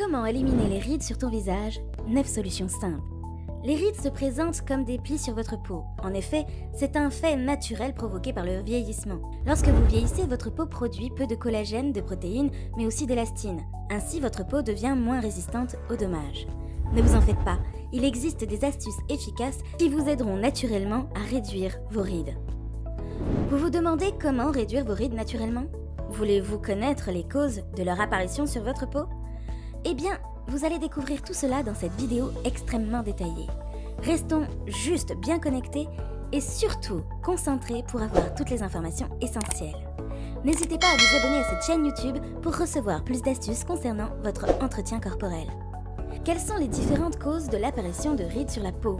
Comment éliminer les rides sur ton visage? 9 solutions simples. Les rides se présentent comme des plis sur votre peau. En effet, c'est un fait naturel provoqué par le vieillissement. Lorsque vous vieillissez, votre peau produit peu de collagène, de protéines, mais aussi d'élastine. Ainsi, votre peau devient moins résistante aux dommages. Ne vous en faites pas, il existe des astuces efficaces qui vous aideront naturellement à réduire vos rides. Vous vous demandez comment réduire vos rides naturellement? Voulez-vous connaître les causes de leur apparition sur votre peau? Eh bien, vous allez découvrir tout cela dans cette vidéo extrêmement détaillée. Restons juste bien connectés et surtout concentrés pour avoir toutes les informations essentielles. N'hésitez pas à vous abonner à cette chaîne YouTube pour recevoir plus d'astuces concernant votre entretien corporel. Quelles sont les différentes causes de l'apparition de rides sur la peau?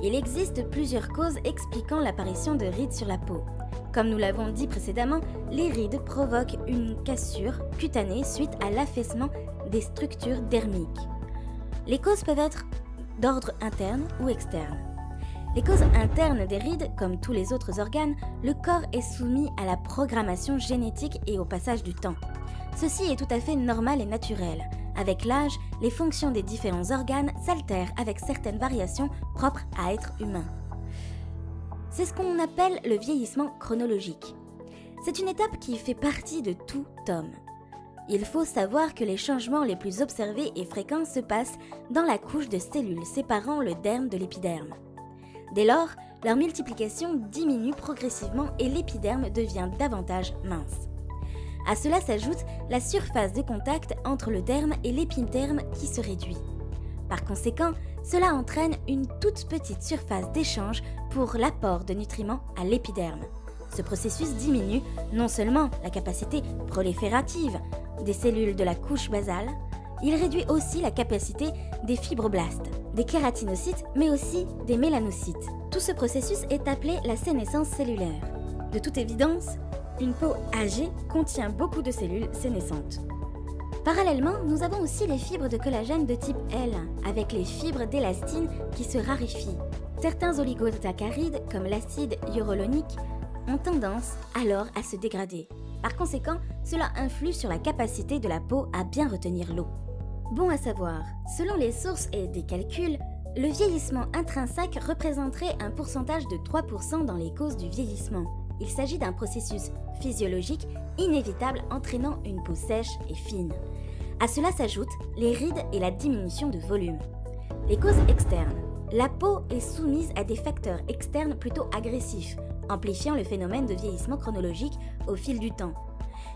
Il existe plusieurs causes expliquant l'apparition de rides sur la peau. Comme nous l'avons dit précédemment, les rides provoquent une cassure cutanée suite à l'affaissement des structures dermiques. Les causes peuvent être d'ordre interne ou externe. Les causes internes des rides, comme tous les autres organes, le corps est soumis à la programmation génétique et au passage du temps. Ceci est tout à fait normal et naturel. Avec l'âge, les fonctions des différents organes s'altèrent avec certaines variations propres à être humain. C'est ce qu'on appelle le vieillissement chronologique. C'est une étape qui fait partie de tout homme. Il faut savoir que les changements les plus observés et fréquents se passent dans la couche de cellules séparant le derme de l'épiderme. Dès lors, leur multiplication diminue progressivement et l'épiderme devient davantage mince. À cela s'ajoute la surface de contact entre le derme et l'épiderme qui se réduit. Par conséquent, cela entraîne une toute petite surface d'échange pour l'apport de nutriments à l'épiderme. Ce processus diminue non seulement la capacité proliférative des cellules de la couche basale, il réduit aussi la capacité des fibroblastes, des kératinocytes, mais aussi des mélanocytes. Tout ce processus est appelé la sénescence cellulaire. De toute évidence, une peau âgée contient beaucoup de cellules sénescentes. Parallèlement, nous avons aussi les fibres de collagène de type L, avec les fibres d'élastine qui se raréfient. Certains oligosaccharides, comme l'acide hyaluronique, ont tendance alors à se dégrader. Par conséquent, cela influe sur la capacité de la peau à bien retenir l'eau. Bon à savoir, selon les sources et des calculs, le vieillissement intrinsèque représenterait un pourcentage de 3% dans les causes du vieillissement. Il s'agit d'un processus physiologique inévitable entraînant une peau sèche et fine. À cela s'ajoutent les rides et la diminution de volume. Les causes externes. La peau est soumise à des facteurs externes plutôt agressifs, amplifiant le phénomène de vieillissement chronologique au fil du temps.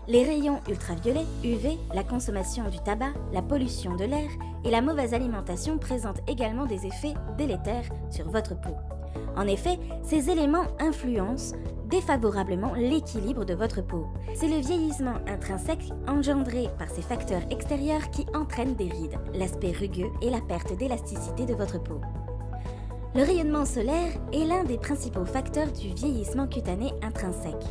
Les rayons ultraviolets, UV, la consommation du tabac, la pollution de l'air et la mauvaise alimentation présentent également des effets délétères sur votre peau. En effet, ces éléments influencent défavorablement l'équilibre de votre peau. C'est le vieillissement intrinsèque engendré par ces facteurs extérieurs qui entraînent des rides, l'aspect rugueux et la perte d'élasticité de votre peau. Le rayonnement solaire est l'un des principaux facteurs du vieillissement cutané intrinsèque.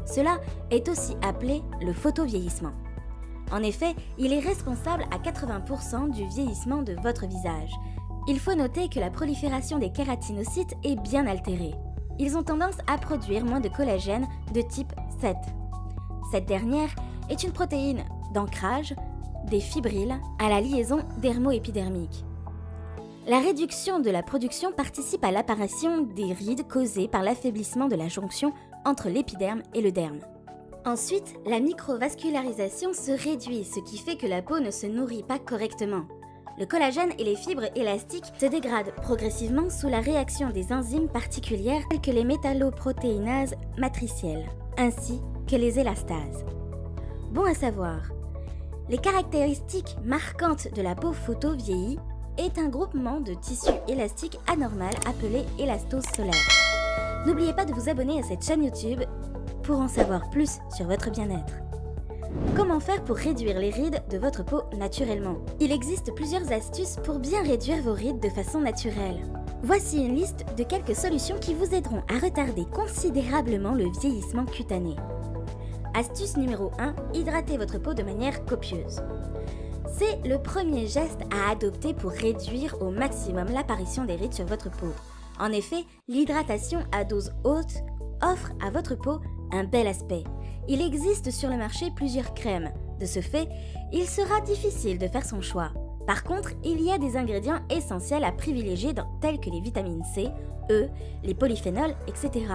Cela est aussi appelé le photovieillissement. En effet, il est responsable à 80% du vieillissement de votre visage. Il faut noter que la prolifération des kératinocytes est bien altérée. Ils ont tendance à produire moins de collagène de type 7. Cette dernière est une protéine d'ancrage des fibrilles à la liaison dermo-épidermique. La réduction de la production participe à l'apparition des rides causées par l'affaiblissement de la jonction entre l'épiderme et le derme. Ensuite, la microvascularisation se réduit, ce qui fait que la peau ne se nourrit pas correctement. Le collagène et les fibres élastiques se dégradent progressivement sous la réaction des enzymes particulières telles que les métalloprotéinases matricielles, ainsi que les élastases. Bon à savoir, les caractéristiques marquantes de la peau photovieillie est un groupement de tissus élastiques anormal appelé élastose solaire. N'oubliez pas de vous abonner à cette chaîne YouTube pour en savoir plus sur votre bien-être. Comment faire pour réduire les rides de votre peau naturellement? Il existe plusieurs astuces pour bien réduire vos rides de façon naturelle. Voici une liste de quelques solutions qui vous aideront à retarder considérablement le vieillissement cutané. Astuce numéro 1, hydratez votre peau de manière copieuse. C'est le premier geste à adopter pour réduire au maximum l'apparition des rides sur votre peau. En effet, l'hydratation à dose haute offre à votre peau un bel aspect. Il existe sur le marché plusieurs crèmes, De ce fait, il sera difficile de faire son choix. Par contre, il y a des ingrédients essentiels à privilégier tels que les vitamines C, E, les polyphénols, etc.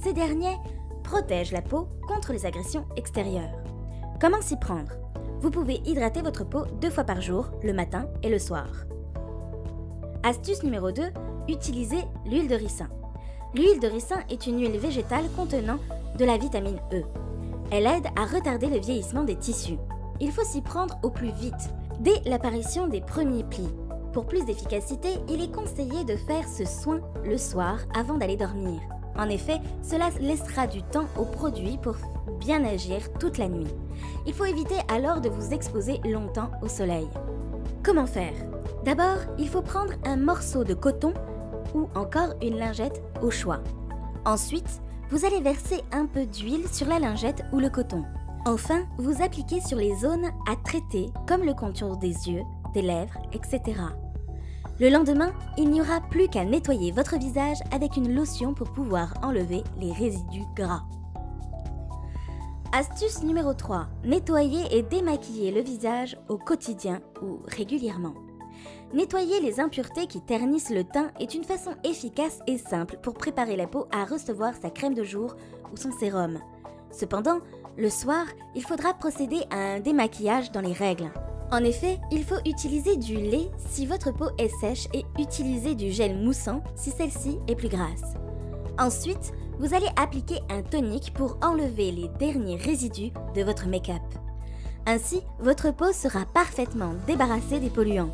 Ces derniers protègent la peau contre les agressions extérieures. Comment s'y prendre? Vous pouvez hydrater votre peau 2 fois par jour, le matin et le soir. Astuce numéro 2, utilisez l'huile de ricin. L'huile de ricin est une huile végétale contenant de la vitamine E. Elle aide à retarder le vieillissement des tissus. Il faut s'y prendre au plus vite, dès l'apparition des premiers plis. Pour plus d'efficacité, il est conseillé de faire ce soin le soir avant d'aller dormir. En effet, cela laissera du temps au produit pour bien agir toute la nuit. Il faut éviter alors de vous exposer longtemps au soleil. Comment faire? D'abord, il faut prendre un morceau de coton ou encore une lingette au choix. Ensuite, vous allez verser un peu d'huile sur la lingette ou le coton. Enfin, vous appliquez sur les zones à traiter comme le contour des yeux, des lèvres, etc. Le lendemain, il n'y aura plus qu'à nettoyer votre visage avec une lotion pour pouvoir enlever les résidus gras. Astuce numéro 3. Nettoyer et démaquiller le visage au quotidien ou régulièrement. Nettoyer les impuretés qui ternissent le teint est une façon efficace et simple pour préparer la peau à recevoir sa crème de jour ou son sérum. Cependant, le soir, il faudra procéder à un démaquillage dans les règles. En effet, il faut utiliser du lait si votre peau est sèche et utiliser du gel moussant si celle-ci est plus grasse. Ensuite, vous allez appliquer un tonique pour enlever les derniers résidus de votre make-up. Ainsi, votre peau sera parfaitement débarrassée des polluants.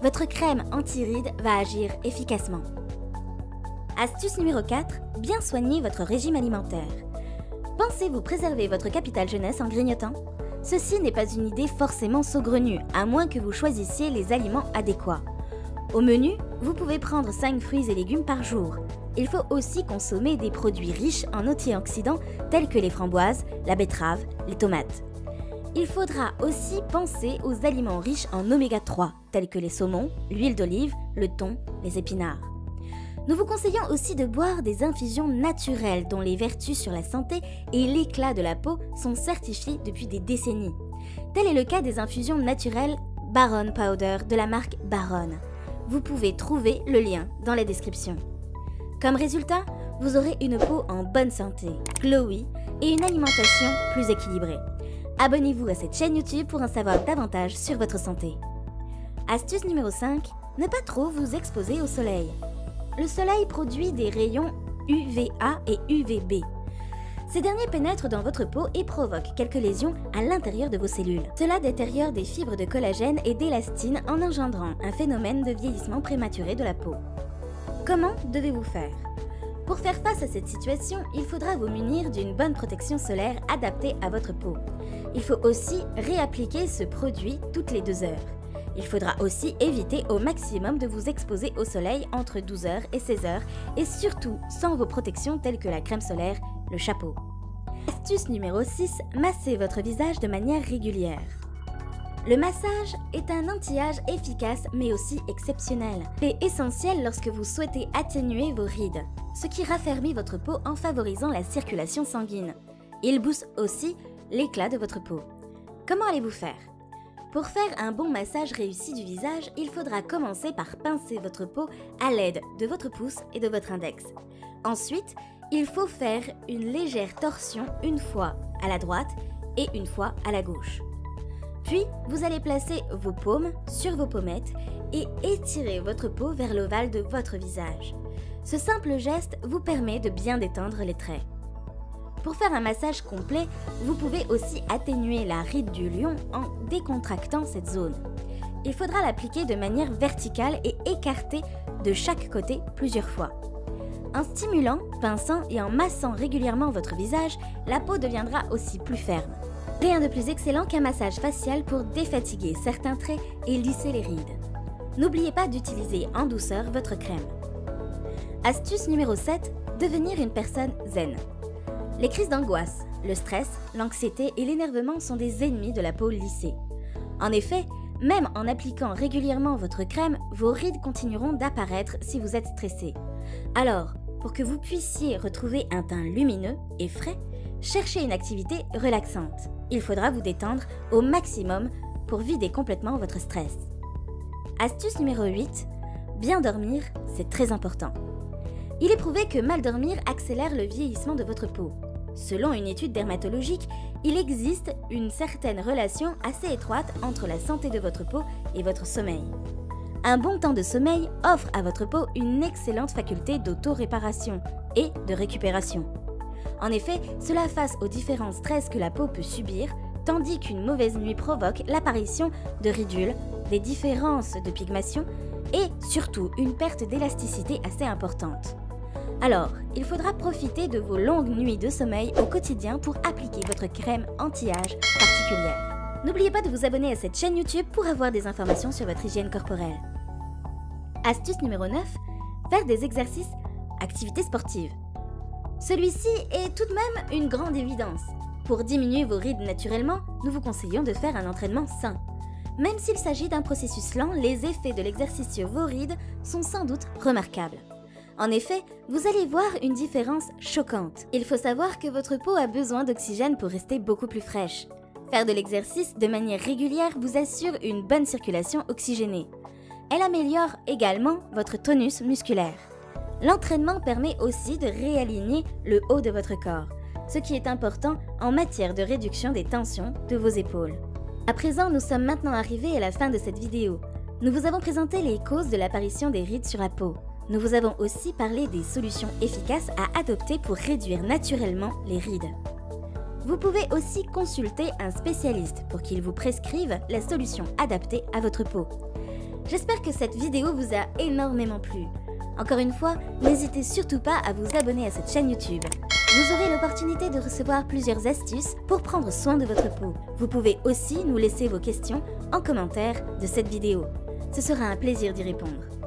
Votre crème anti-rides va agir efficacement. Astuce numéro 4, bien soigner votre régime alimentaire. Pensez-vous préserver votre capital jeunesse en grignotant? Ceci n'est pas une idée forcément saugrenue, à moins que vous choisissiez les aliments adéquats. Au menu, vous pouvez prendre 5 fruits et légumes par jour. Il faut aussi consommer des produits riches en antioxydants tels que les framboises, la betterave, les tomates. Il faudra aussi penser aux aliments riches en oméga 3, tels que les saumons, l'huile d'olive, le thon, les épinards. Nous vous conseillons aussi de boire des infusions naturelles dont les vertus sur la santé et l'éclat de la peau sont certifiées depuis des décennies. Tel est le cas des infusions naturelles Baron Powder de la marque Baron. Vous pouvez trouver le lien dans la description. Comme résultat, vous aurez une peau en bonne santé, glowy et une alimentation plus équilibrée. Abonnez-vous à cette chaîne YouTube pour en savoir davantage sur votre santé. Astuce numéro 5, ne pas trop vous exposer au soleil. Le soleil produit des rayons UVA et UVB. Ces derniers pénètrent dans votre peau et provoquent quelques lésions à l'intérieur de vos cellules. Cela détériore des fibres de collagène et d'élastine en engendrant un phénomène de vieillissement prématuré de la peau. Comment devez-vous faire? Pour faire face à cette situation, il faudra vous munir d'une bonne protection solaire adaptée à votre peau. Il faut aussi réappliquer ce produit toutes les 2 heures. Il faudra aussi éviter au maximum de vous exposer au soleil entre 12h et 16h et surtout sans vos protections telles que la crème solaire, le chapeau. Astuce numéro 6, massez votre visage de manière régulière. Le massage est un anti-âge efficace mais aussi exceptionnel. C'est essentiel lorsque vous souhaitez atténuer vos rides, ce qui raffermit votre peau en favorisant la circulation sanguine. Il booste aussi l'éclat de votre peau. Comment allez-vous faire? Pour faire un bon massage réussi du visage, il faudra commencer par pincer votre peau à l'aide de votre pouce et de votre index. Ensuite, il faut faire une légère torsion une fois à la droite et une fois à la gauche. Puis, vous allez placer vos paumes sur vos pommettes et étirer votre peau vers l'ovale de votre visage. Ce simple geste vous permet de bien détendre les traits. Pour faire un massage complet, vous pouvez aussi atténuer la ride du lion en décontractant cette zone. Il faudra l'appliquer de manière verticale et écarter de chaque côté plusieurs fois. En stimulant, pinçant et en massant régulièrement votre visage, la peau deviendra aussi plus ferme. Rien de plus excellent qu'un massage facial pour défatiguer certains traits et lisser les rides. N'oubliez pas d'utiliser en douceur votre crème. Astuce numéro 7, devenir une personne zen. Les crises d'angoisse, le stress, l'anxiété et l'énervement sont des ennemis de la peau lissée. En effet, même en appliquant régulièrement votre crème, vos rides continueront d'apparaître si vous êtes stressé. Alors, pour que vous puissiez retrouver un teint lumineux et frais, cherchez une activité relaxante. il faudra vous détendre au maximum pour vider complètement votre stress. Astuce numéro 8, bien dormir, c'est très important. Il est prouvé que mal dormir accélère le vieillissement de votre peau. Selon une étude dermatologique, il existe une certaine relation assez étroite entre la santé de votre peau et votre sommeil. Un bon temps de sommeil offre à votre peau une excellente faculté d'auto-réparation et de récupération. En effet, cela face aux différents stress que la peau peut subir, tandis qu'une mauvaise nuit provoque l'apparition de ridules, des différences de pigmation et surtout une perte d'élasticité assez importante. Alors, il faudra profiter de vos longues nuits de sommeil au quotidien pour appliquer votre crème anti-âge particulière. N'oubliez pas de vous abonner à cette chaîne YouTube pour avoir des informations sur votre hygiène corporelle. Astuce numéro 9, faire des exercices, activités sportives. Celui-ci est tout de même une grande évidence. Pour diminuer vos rides naturellement, nous vous conseillons de faire un entraînement sain. Même s'il s'agit d'un processus lent, les effets de l'exercice sur vos rides sont sans doute remarquables. En effet, vous allez voir une différence choquante. Il faut savoir que votre peau a besoin d'oxygène pour rester beaucoup plus fraîche. Faire de l'exercice de manière régulière vous assure une bonne circulation oxygénée. Elle améliore également votre tonus musculaire. L'entraînement permet aussi de réaligner le haut de votre corps, ce qui est important en matière de réduction des tensions de vos épaules. À présent, nous sommes maintenant arrivés à la fin de cette vidéo. Nous vous avons présenté les causes de l'apparition des rides sur la peau. Nous vous avons aussi parlé des solutions efficaces à adopter pour réduire naturellement les rides. Vous pouvez aussi consulter un spécialiste pour qu'il vous prescrive la solution adaptée à votre peau. J'espère que cette vidéo vous a énormément plu. Encore une fois, n'hésitez surtout pas à vous abonner à cette chaîne YouTube. Vous aurez l'opportunité de recevoir plusieurs astuces pour prendre soin de votre peau. Vous pouvez aussi nous laisser vos questions en commentaire de cette vidéo. Ce sera un plaisir d'y répondre.